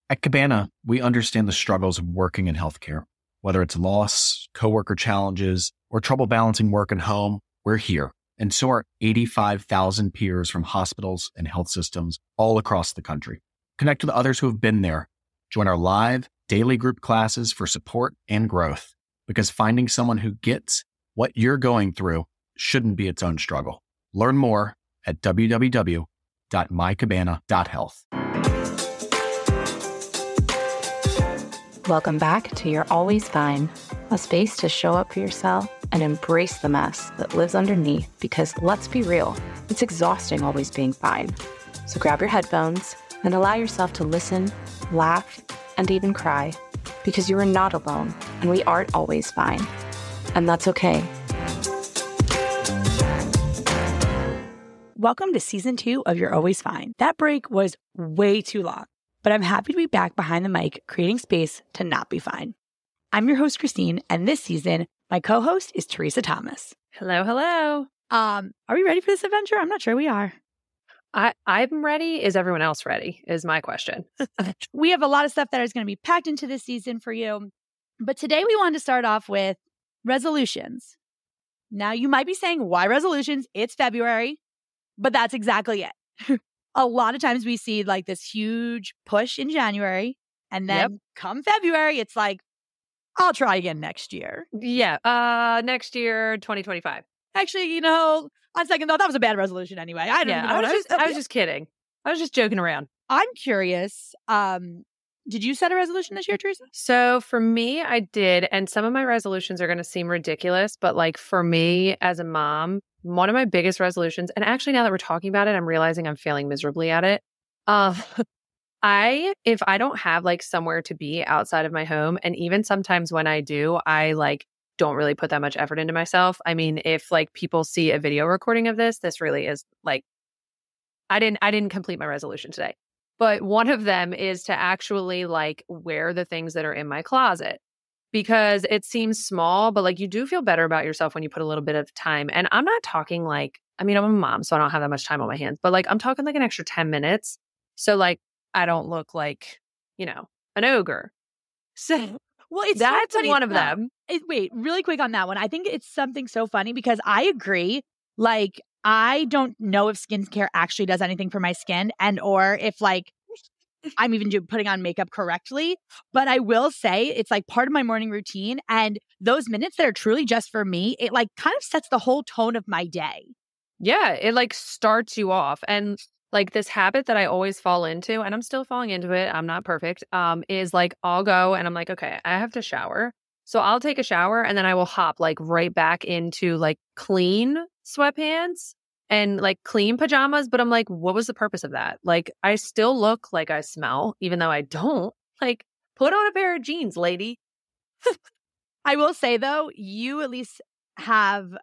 At Cabana, we understand the struggles of working in healthcare. Whether it's loss, coworker challenges, or trouble balancing work and home, we're here. And so are 85,000 peers from hospitals and health systems all across the country. Connect with others who have been there. Join our live, daily group classes for support and growth. Because finding someone who gets what you're going through shouldn't be its own struggle. Learn more at www.mycabana.health. Welcome back to You're Always Fine, a space to show up for yourself and embrace the mess that lives underneath because, let's be real, it's exhausting always being fine. So grab your headphones and allow yourself to listen, laugh, and even cry because you are not alone and we aren't always fine. And that's okay. Welcome to Season 2 of You're Always Fine. That break was way too long, but I'm happy to be back behind the mic, creating space to not be fine. I'm your host, Kristine, and this season, my co-host is Theresa Thomas. Hello, hello. Are we ready for this adventure? I'm not sure we are. I'm ready. Is everyone else ready? Is my question. We have a lot of stuff that is going to be packed into this season for you. But today we wanted to start off with resolutions. Now, you might be saying, why resolutions? It's February. But that's exactly it. A lot of times we see like this huge push in January. And then come February, it's like, I'll try again next year. Yeah. Next year, 2025. Actually, on second thought, that was a bad resolution anyway. I was just kidding. I was just joking around. I'm curious. Did you set a resolution this year, Theresa? So for me, I did. And some of my resolutions are going to seem ridiculous. But like for me as a mom, one of my biggest resolutions, and actually now that we're talking about it, I'm realizing I'm failing miserably at it. If I don't have like somewhere to be outside of my home, and even sometimes when I do, I like don't really put that much effort into myself. I mean, if like people see a video recording of this really is like, I didn't complete my resolution today. But one of them is to actually like wear the things that are in my closet, because it seems small, but like you do feel better about yourself when you put a little bit of time. And I'm not talking like, I mean, I'm a mom, so I don't have that much time on my hands, but like I'm talking like an extra 10 minutes. So like I don't look like, an ogre. So well, that's so one of them. Wait, really quick on that one. I think it's something so funny because I agree. Like, I don't know if skincare actually does anything for my skin or if like I'm even putting on makeup correctly. But I will say it's like part of my morning routine. And those minutes that are truly just for me, it like kind of sets the whole tone of my day. Yeah, it like starts you off. And like this habit that I always fall into, and I'm still falling into it, I'm not perfect, is like I'll go and I'm like, okay, I have to shower. So I'll take a shower and then I will hop like right back into like clean sweatpants and like clean pajamas. But I'm like, what was the purpose of that? Like, I still look like I smell, even though I don't. Like, put on a pair of jeans, lady. I will say, though, you at least have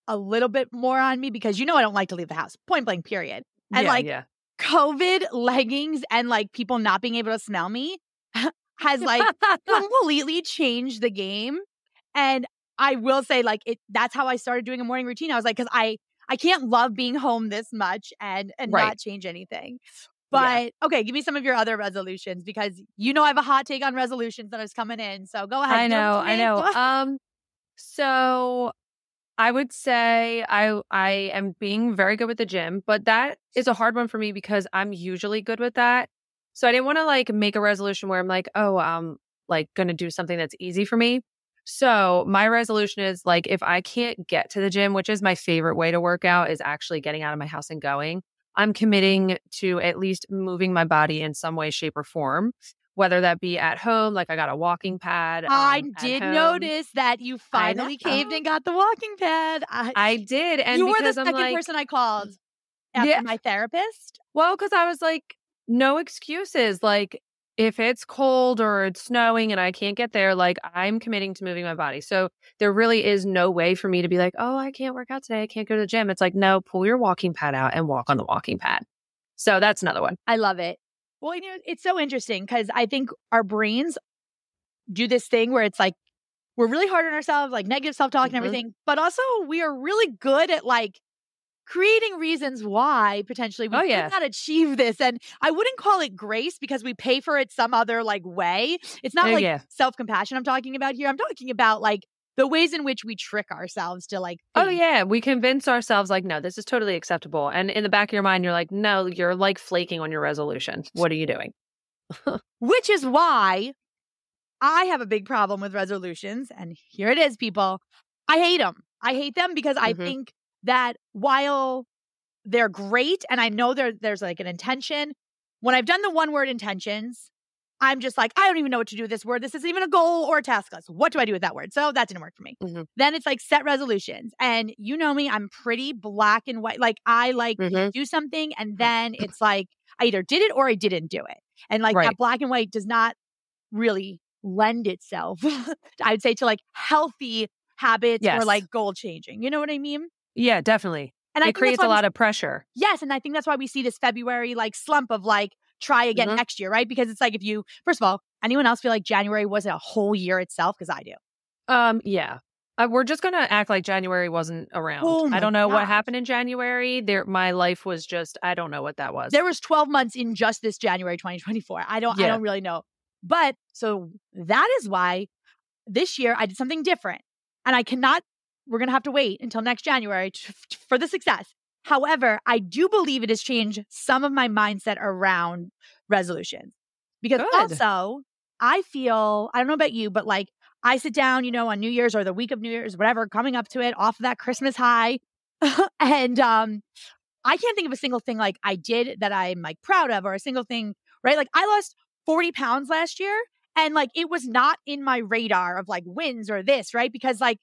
a little bit more on me because I don't like to leave the house. Point blank, period. And COVID leggings and like people not being able to smell me has like completely changed the game. And I will say like that's how I started doing a morning routine. I was like, because I can't love being home this much and not change anything. But okay, give me some of your other resolutions because I have a hot take on resolutions that is coming in. So go ahead. I know. So I would say I am being very good with the gym, but that is a hard one for me because I'm usually good with that. So I didn't want to like make a resolution where I'm like, oh, I'm like going to do something that's easy for me. So my resolution is like, if I can't get to the gym, which is my favorite way to work out, is actually getting out of my house and going, I'm committing to at least moving my body in some way, shape, or form, whether that be at home, like I got a walking pad. I did notice that you finally caved and got the walking pad. I did. And you were the second person I called after my therapist. Well, because I was like, no excuses. Like, if it's cold or it's snowing and I can't get there, like I'm committing to moving my body. So there really is no way for me to be like, oh, I can't work out today. I can't go to the gym. It's like, no, pull your walking pad out and walk on the walking pad. So that's another one. I love it. Well, it's so interesting because I think our brains do this thing where it's like, we're really hard on ourselves, like negative self-talk and everything. But also we are really good at like creating reasons why potentially we could not achieve this. And I wouldn't call it grace because we pay for it some other like way. It's not self-compassion I'm talking about here. I'm talking about like the ways in which we trick ourselves to like think. We convince ourselves like, no, this is totally acceptable. And in the back of your mind, you're like, no, you're like flaking on your resolution. What are you doing? Which is why I have a big problem with resolutions. And here it is, people. I hate them. I hate them because I think that while they're great, and I know there's like an intention, when I've done the one word intentions, I'm just like, I don't even know what to do with this word. This isn't even a goal or a task list. What do I do with that word? So that didn't work for me. Then it's like set resolutions. And you know me, I'm pretty black and white. Like I like do something and then it's like, I either did it or I didn't do it. And like that black and white does not really lend itself, I'd say, to like healthy habits or like goal changing. You know what I mean? Yeah, definitely. And it creates a lot of pressure. Yes. And I think that's why we see this February like slump of like, try again next year, right? Because it's like if you, first of all, anyone else feel like January wasn't a whole year itself? Because I do. Yeah. We're just going to act like January wasn't around. I don't know what happened in January. My life was just, I don't know what that was. There was 12 months in just this January 2024. I don't really know. But so that is why this year I did something different. And we're going to have to wait until next January for the success. However, I do believe it has changed some of my mindset around resolutions. Because also, I feel, I don't know about you, but like I sit down, on New Year's or the week of New Year's, whatever, coming up to it, off of that Christmas high. And I can't think of a single thing like I did that I'm like proud of or a single thing, right? Like I lost 40 pounds last year and like it was not in my radar of like wins or this, right? Because like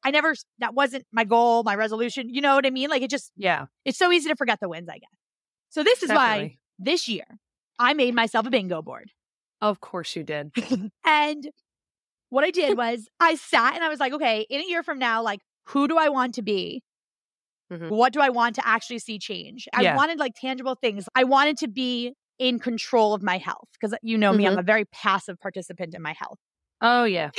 that wasn't my goal, my resolution. You know what I mean? Like it just, it's so easy to forget the wins, I guess. So this is why this year I made myself a bingo board. Of course you did. And what I did was I sat and I was like, okay, in a year from now, like who do I want to be? What do I want to actually see change? I wanted like tangible things. I wanted to be in control of my health because you know me, I'm a very passive participant in my health. Oh, yeah.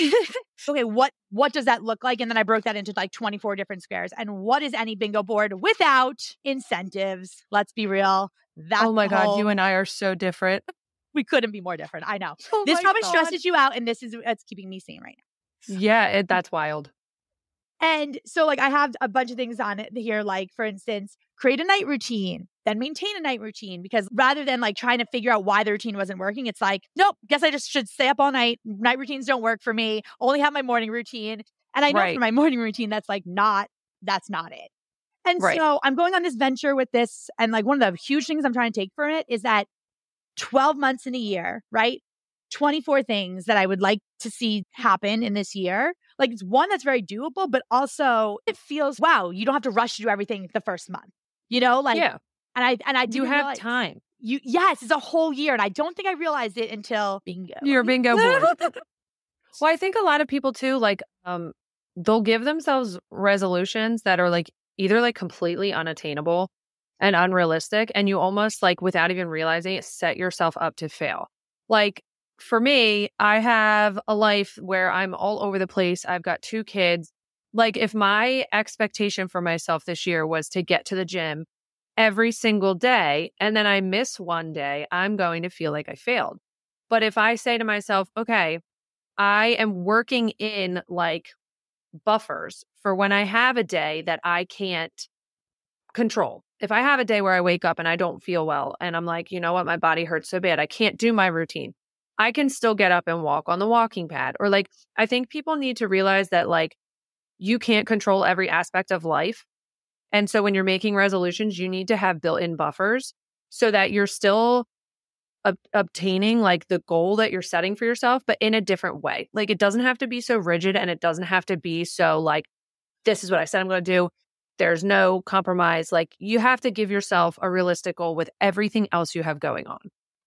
Okay, what does that look like? And then I broke that into like 24 different squares. And what is any bingo board without incentives? Let's be real. Oh my God, you and I are so different. We couldn't be more different. I know. This probably stresses you out and it's keeping me sane right now. Yeah, that's wild. And so like I have a bunch of things on it here, like for instance, create a night routine, then maintain a night routine. Because rather than like trying to figure out why the routine wasn't working, it's like, nope, guess I just should stay up all night. Night routines don't work for me. Only have my morning routine. And I know for my morning routine, that's not it. And so I'm going on this venture with this. And like one of the huge things I'm trying to take from it is that 12 months in a year, right? 24 things that I would like to see happen in this year. Like it's one that's very doable, but also it feels, wow, you don't have to rush to do everything the first month, like, and I do have time. Yes, it's a whole year. And I don't think I realized it until bingo. Your bingo board. Well, I think a lot of people too, like, they'll give themselves resolutions that are like either like completely unattainable and unrealistic. And you almost like without even realizing it, set yourself up to fail. Like, for me, I have a life where I'm all over the place. I've got 2 kids. Like if my expectation for myself this year was to get to the gym every single day and then I miss one day, I'm going to feel like I failed. But if I say to myself, okay, I am working in like buffers for when I have a day that I can't control. If I have a day where I wake up and I don't feel well and I'm like, you know what, my body hurts so bad, I can't do my routine. I can still get up and walk on the walking pad. Or like, I think people need to realize that like, you can't control every aspect of life. And so when you're making resolutions, you need to have built-in buffers so that you're still obtaining like the goal that you're setting for yourself, but in a different way. Like it doesn't have to be so rigid and it doesn't have to be so like, this is what I said I'm going to do. There's no compromise. Like you have to give yourself a realistic goal with everything else you have going on.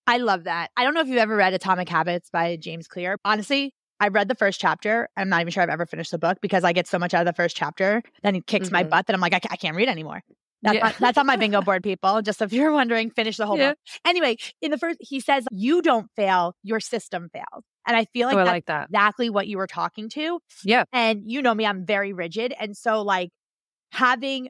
I love that. I don't know if you've ever read Atomic Habits by James Clear. Honestly, I read the first chapter. I'm not even sure I've ever finished the book because I get so much out of the first chapter. Then it kicks my butt that I'm like, I can't read anymore. That's on my bingo board, people. Just if you're wondering, finish the whole book. Anyway, in the first, he says, you don't fail, your system fails. And I feel like that's exactly what you were talking to. Yeah. And you know me, I'm very rigid. And so like having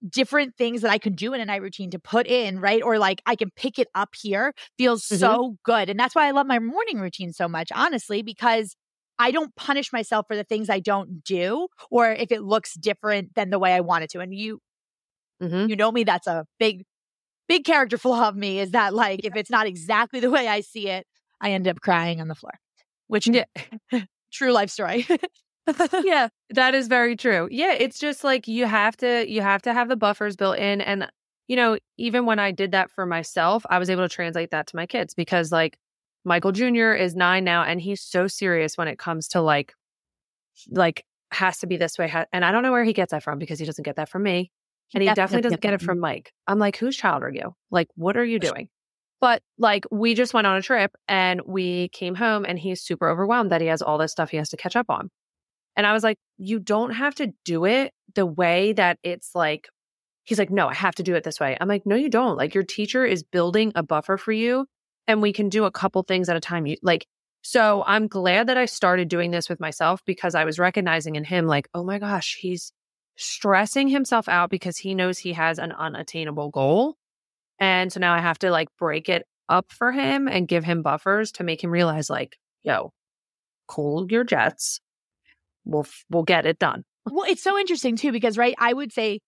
different things that I can do in a night routine to put in, right? Or like I can pick it up here feels so good. And that's why I love my morning routine so much, honestly, because I don't punish myself for the things I don't do, or if it looks different than the way I want it to. And you know me, that's a big character flaw of me, is that like, if it's not exactly the way I see it, I end up crying on the floor, which true life story. Yeah, that is very true. Yeah, it's just like you have to have the buffers built in. And, you know, even when I did that for myself, I was able to translate that to my kids, because like Michael Jr. is 9 now, and he's so serious when it comes to like has to be this way. And I don't know where he gets that from, because he doesn't get that from me. And he definitely doesn't get it from Mike. I'm like, whose child are you? Like, what are you doing? But like, we just went on a trip and we came home and he's super overwhelmed that he has all this stuff he has to catch up on. And I was like, you don't have to do it the way that it's like, he's like, no, I have to do it this way. I'm like, no, you don't. Like, your teacher is building a buffer for you, and we can do a couple things at a time. So I'm glad that I started doing this with myself, because I was recognizing in him like, oh my gosh, he's stressing himself out because he knows he has an unattainable goal. And so now I have to like break it up for him and give him buffers to make him realize like, yo, cool your jets. We'll get it done. Well, it's so interesting too, because, right, I would say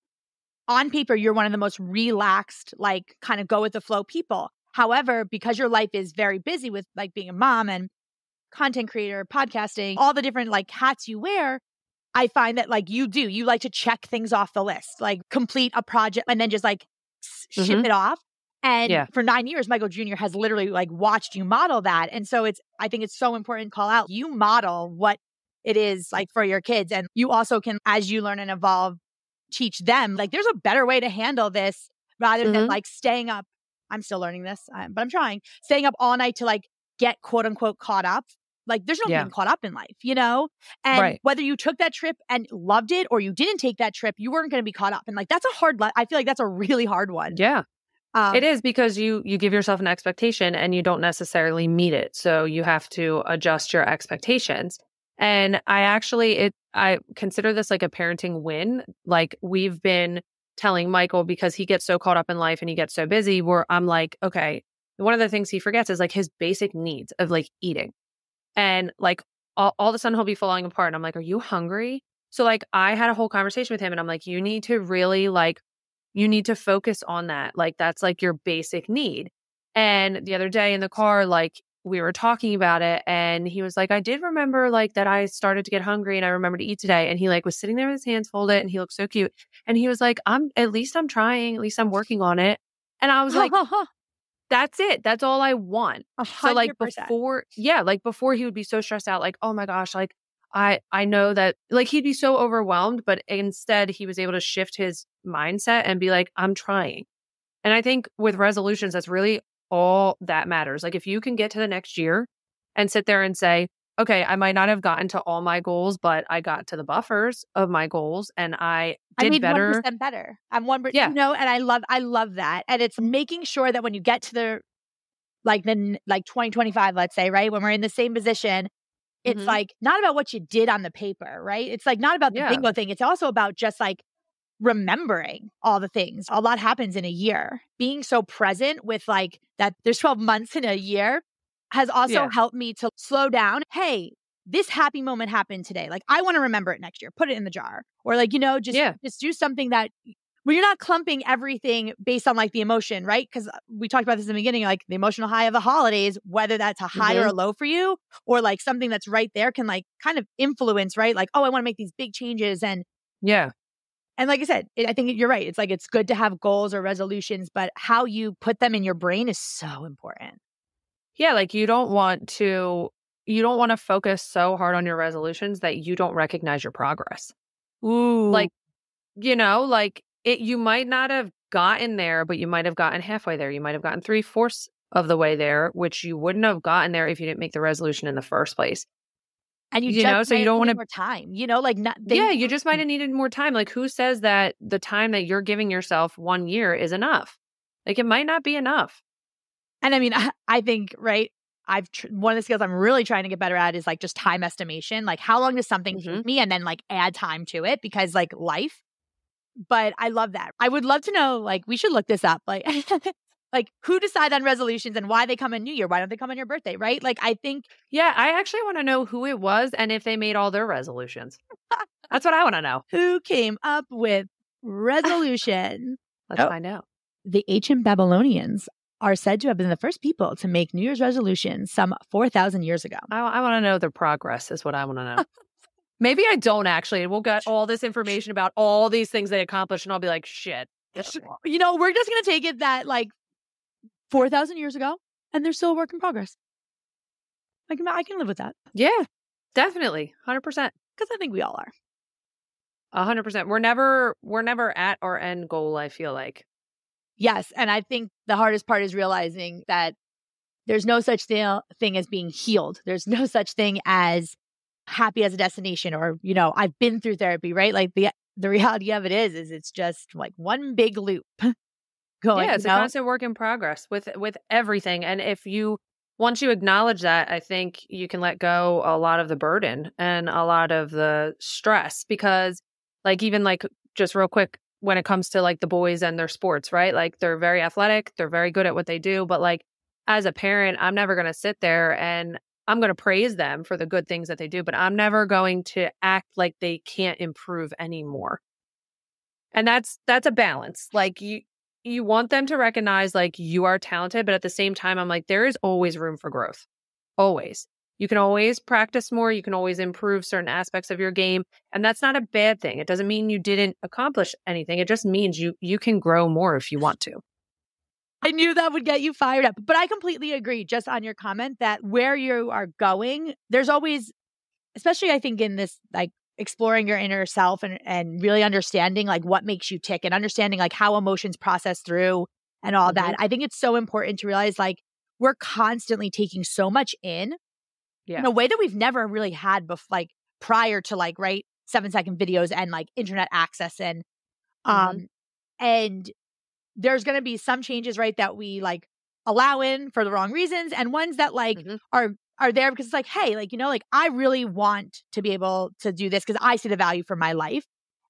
on paper, you're one of the most relaxed, like kind of go with the flow people. However, because your life is very busy with like being a mom and content creator, podcasting, all the different like hats you wear, I find that like you like to check things off the list, like complete a project and then just like ship it off. And for 9 years, Michael Jr. has literally like watched you model that. And so I think it's so important to call out. You model what it is like for your kids. And you also can, as you learn and evolve, teach them like there's a better way to handle this rather than like staying up. I'm still learning this, but I'm trying. Staying up all night to like get quote unquote caught up. Like there's no getting caught up in life, you know? And whether you took that trip and loved it or you didn't take that trip, you weren't going to be caught up. And like that's a hard, I feel like that's a really hard one. Yeah. It is, because you give yourself an expectation and you don't necessarily meet it. So you have to adjust your expectations. And I consider this like a parenting win. Like, we've been telling Michael, because he gets so caught up in life and he gets so busy, where I'm like, okay, one of the things he forgets is like his basic needs of like eating. And like all of a sudden he'll be falling apart. And I'm like, are you hungry? So like I had a whole conversation with him and I'm like, you need to really you need to focus on that. Like that's like your basic need. And the other day in the car, like we were talking about it and he was like, I did remember like that I started to get hungry and I remember to eat today. And he like was sitting there with his hands folded and he looked so cute. And he was like, at least I'm trying, at least I'm working on it. And I was like, that's it. That's all I want. 100%. So like before he would be so stressed out, like, oh my gosh, like I know that like he'd be so overwhelmed, but instead he was able to shift his mindset and be like, I'm trying. And I think with resolutions, that's really all that matters. Like if you can get to the next year and sit there and say, okay, I might not have gotten to all my goals, but I got to the buffers of my goals and I did better. 1% better. I'm 1%, you know, and I love that. And it's making sure that when you get to the 2025, let's say, right? When we're in the same position, it's like not about what you did on the paper, right? It's like not about the bingo thing. It's also about just like remembering all the things. A lot happens in a year. Being so present with like that there's 12 months in a year has also helped me to slow down. Hey, this happy moment happened today. Like I want to remember it next year. Put it in the jar. Or like, you know, just do something that where you're not clumping everything based on like the emotion, right? Because we talked about this in the beginning, like the emotional high of the holidays, whether that's a high or a low for you, or like something that's right there can like kind of influence, right? Like, oh, I want to make these big changes. And and like I said, I think you're right. It's like, it's good to have goals or resolutions, but how you put them in your brain is so important. Yeah. Like you don't want to focus so hard on your resolutions that you don't recognize your progress. Ooh. Like, you know, like you might not have gotten there, but you might have gotten halfway there. You might have gotten 3/4 of the way there, which you wouldn't have gotten there if you didn't make the resolution in the first place. And you know, so you don't want more time, you know, like you just might have needed more time. Like who says that the time that you're giving yourself 1 year is enough? Like it might not be enough. And I mean, I think, right, one of the skills I'm really trying to get better at is like just time estimation. Like how long does something take me and then like add time to it because like life. But I love that. I would love to know, like, we should look this up. Like, like who decide on resolutions and why they come in New Year? Why don't they come on your birthday, right? Like, I think. Yeah, I actually want to know who it was and if they made all their resolutions. That's what I want to know. Who came up with resolution? Let's find out. The ancient Babylonians are said to have been the first people to make New Year's resolutions some 4,000 years ago. I want to know their progress is what I want to know. Maybe I don't actually. We'll get all this information about all these things they accomplished and I'll be like, shit. You know, we're just going to take it that like 4,000 years ago and they're still a work in progress. Like, I can live with that. Yeah, definitely. 100%. Because I think we all are. 100%. We're never at our end goal, I feel like. Yes. And I think the hardest part is realizing that there's no such thing as being healed. There's no such thing as happy as a destination or, you know, I've been through therapy, right? Like the reality of it is it's just like one big loop going. Yeah, it's a constant work in progress with everything. And once you acknowledge that, I think you can let go a lot of the burden and a lot of the stress because like, even like just real quick, when it comes to like the boys and their sports, right? Like they're very athletic, they're very good at what they do. But like as a parent, I'm never going to sit there and I'm going to praise them for the good things that they do, but I'm never going to act like they can't improve anymore. And that's a balance. Like you want them to recognize like you are talented, but at the same time, I'm like, there is always room for growth. Always. You can always practice more. You can always improve certain aspects of your game. And that's not a bad thing. It doesn't mean you didn't accomplish anything. It just means you can grow more if you want to. I knew that would get you fired up. But I completely agree just on your comment that where you are going, there's always, especially I think in this, like exploring your inner self and really understanding like what makes you tick and understanding like how emotions process through and all that. I think it's so important to realize like we're constantly taking so much in a way that we've never really had before, like prior to like, right, 7-second videos and like internet access and there's going to be some changes, right, that we like allow in for the wrong reasons and ones that like are there because it's like, hey, like, you know, like I really want to be able to do this because I see the value for my life.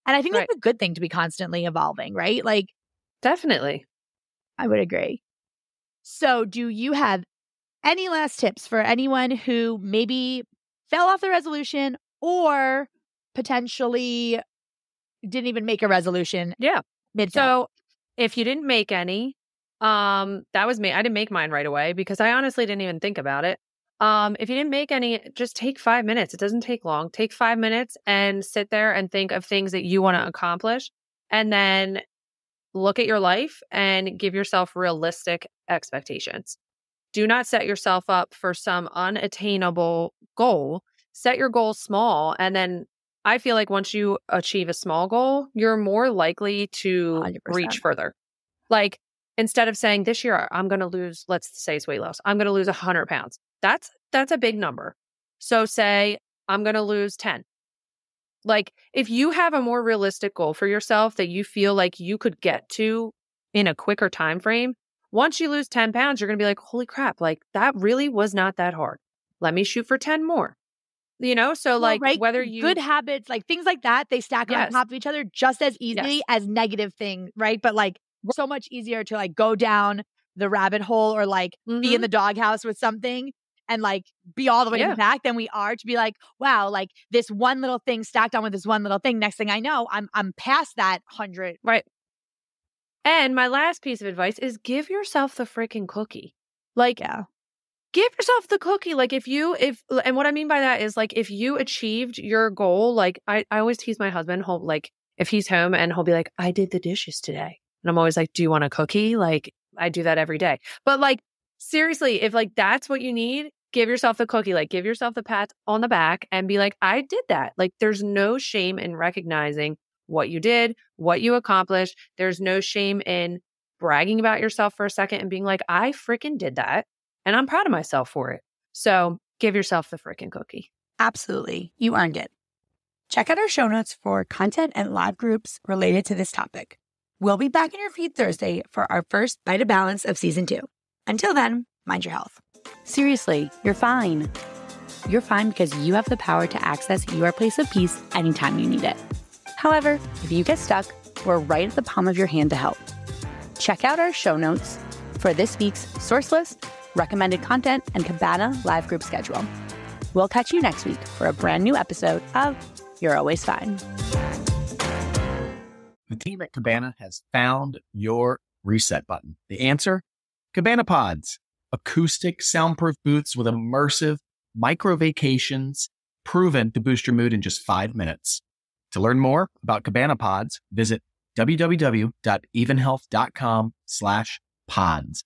And I think that's a good thing to be constantly evolving, right? Like, definitely. I would agree. So do you have any last tips for anyone who maybe fell off the resolution or potentially didn't even make a resolution? Yeah. Mid-fall? So if you didn't make any, that was me. I didn't make mine right away because I honestly didn't even think about it. If you didn't make any, just take 5 minutes. It doesn't take long. Take 5 minutes and sit there and think of things that you want to accomplish. And then look at your life and give yourself realistic expectations. Do not set yourself up for some unattainable goal. Set your goal small. And then I feel like once you achieve a small goal, you're more likely to 100%. Reach further. Like instead of saying this year, I'm going to lose, let's say it's weight loss. I'm going to lose 100 pounds. That's a big number. So say I'm going to lose 10. Like if you have a more realistic goal for yourself that you feel like you could get to in a quicker time frame, once you lose 10 pounds, you're going to be like, holy crap, like that really was not that hard. Let me shoot for 10 more. You know, so like whether you good habits, like things like that, they stack on top of each other just as easily as negative thing, right? But like so much easier to like go down the rabbit hole or like be in the doghouse with something and like be all the way in the back than we are to be like, wow, like this one little thing stacked on with this one little thing. Next thing I know, I'm past that 100. Right. And my last piece of advice is give yourself the freaking cookie. Like, give yourself the cookie. Like and what I mean by that is like, if you achieved your goal, like I always tease my husband, like if he's home and he'll be like, I did the dishes today. And I'm always like, do you want a cookie? Like I do that every day. But like, seriously, if like, that's what you need, give yourself the cookie, like give yourself the pat on the back and be like, I did that. Like there's no shame in recognizing what you did, what you accomplished. There's no shame in bragging about yourself for a second and being like, I freaking did that. And I'm proud of myself for it. So give yourself the freaking cookie. Absolutely. You earned it. Check out our show notes for content and live groups related to this topic. We'll be back in your feed Thursday for our first Bite of Balance of season 2. Until then, mind your health. Seriously, you're fine. You're fine because you have the power to access your place of peace anytime you need it. However, if you get stuck, we're right at the palm of your hand to help. Check out our show notes for this week's source list, recommended content, and Cabana live group schedule. We'll catch you next week for a brand new episode of You're Always Fine. The team at Cabana has found your reset button. The answer? Cabana Pods, acoustic soundproof booths with immersive micro vacations proven to boost your mood in just 5 minutes. To learn more about Cabana Pods, visit www.evenhealth.com/pods.